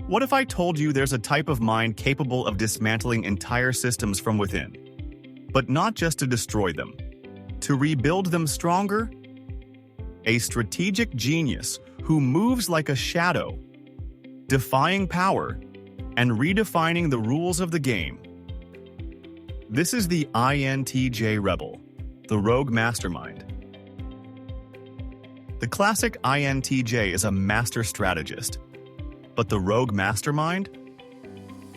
What if I told you there's a type of mind capable of dismantling entire systems from within? But not just to destroy them, to rebuild them stronger? A strategic genius who moves like a shadow, defying power and redefining the rules of the game. This is the INTJ Rebel, the Rogue Mastermind. The classic INTJ is a master strategist, but the Rogue Mastermind?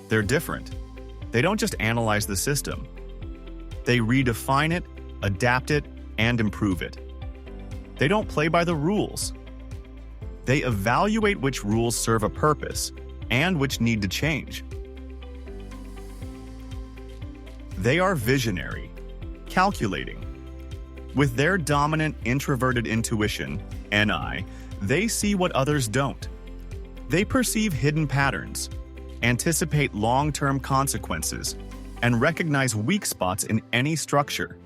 They're different. They don't just analyze the system. They redefine it, adapt it, and improve it. They don't play by the rules. They evaluate which rules serve a purpose and which need to change. They are visionary, calculating. With their dominant introverted intuition, NI, they see what others don't. They perceive hidden patterns, anticipate long-term consequences, and recognize weak spots in any structure,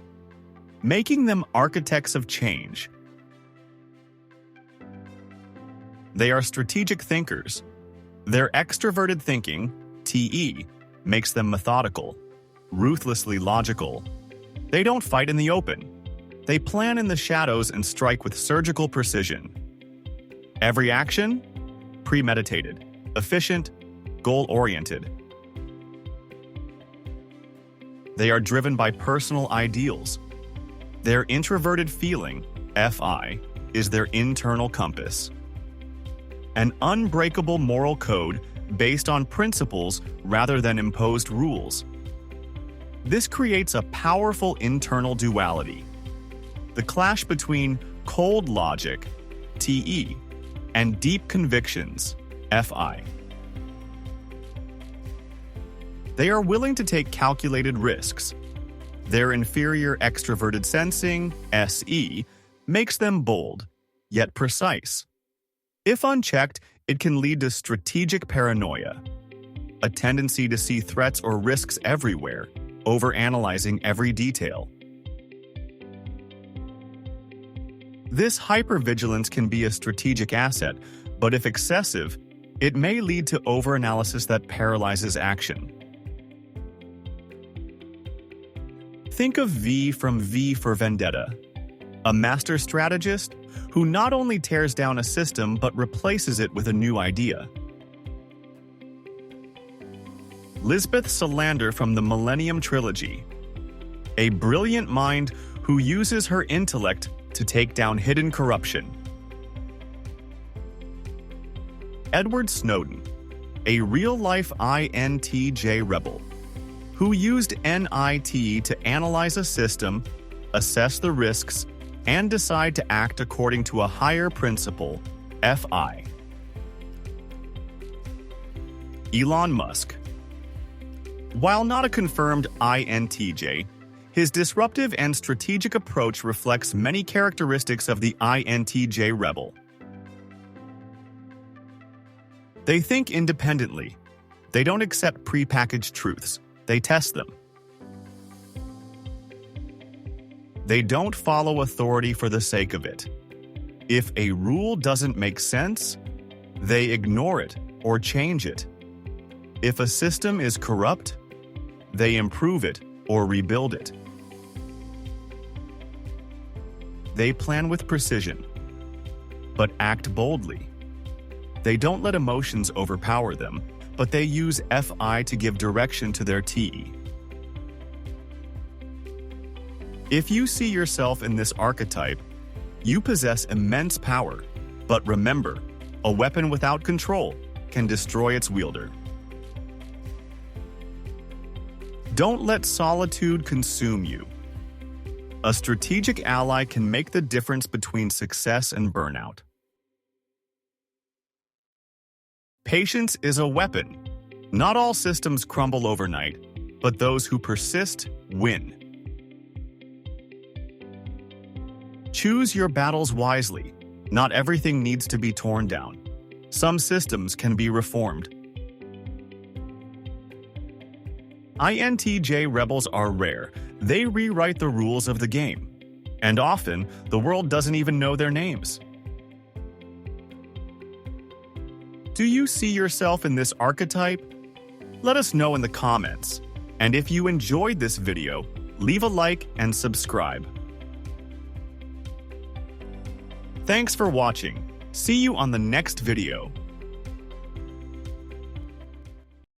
making them architects of change. They are strategic thinkers. Their extroverted thinking, TE, makes them methodical, ruthlessly logical. They don't fight in the open. They plan in the shadows and strike with surgical precision. Every action? Premeditated, efficient, goal-oriented. They are driven by personal ideals. Their introverted feeling, FI, is their internal compass. An unbreakable moral code based on principles rather than imposed rules. This creates a powerful internal duality. The clash between cold logic, TE, and deep convictions, FI. They are willing to take calculated risks. Their inferior extroverted sensing, SE, makes them bold, yet precise. If unchecked, it can lead to strategic paranoia, a tendency to see threats or risks everywhere, overanalyzing every detail. This hypervigilance can be a strategic asset, but if excessive, it may lead to overanalysis that paralyzes action. Think of V from V for Vendetta, a master strategist who not only tears down a system but replaces it with a new idea. Lisbeth Salander from the Millennium Trilogy, a brilliant mind who uses her intellect to take down hidden corruption. Edward Snowden, a real-life INTJ rebel, who used NIT to analyze a system, assess the risks, and decide to act according to a higher principle, FI. Elon Musk. While not a confirmed INTJ, his disruptive and strategic approach reflects many characteristics of the INTJ rebel. They think independently. They don't accept prepackaged truths. They test them. They don't follow authority for the sake of it. If a rule doesn't make sense, they ignore it or change it. If a system is corrupt, they improve it or rebuild it. They plan with precision, but act boldly. They don't let emotions overpower them, but they use FI to give direction to their TE. If you see yourself in this archetype, you possess immense power, but remember, a weapon without control can destroy its wielder. Don't let solitude consume you. A strategic ally can make the difference between success and burnout. Patience is a weapon. Not all systems crumble overnight, but those who persist win. Choose your battles wisely. Not everything needs to be torn down. Some systems can be reformed. INTJ rebels are rare. They rewrite the rules of the game. And often, the world doesn't even know their names. Do you see yourself in this archetype? Let us know in the comments. And if you enjoyed this video, leave a like and subscribe. Thanks for watching. See you on the next video.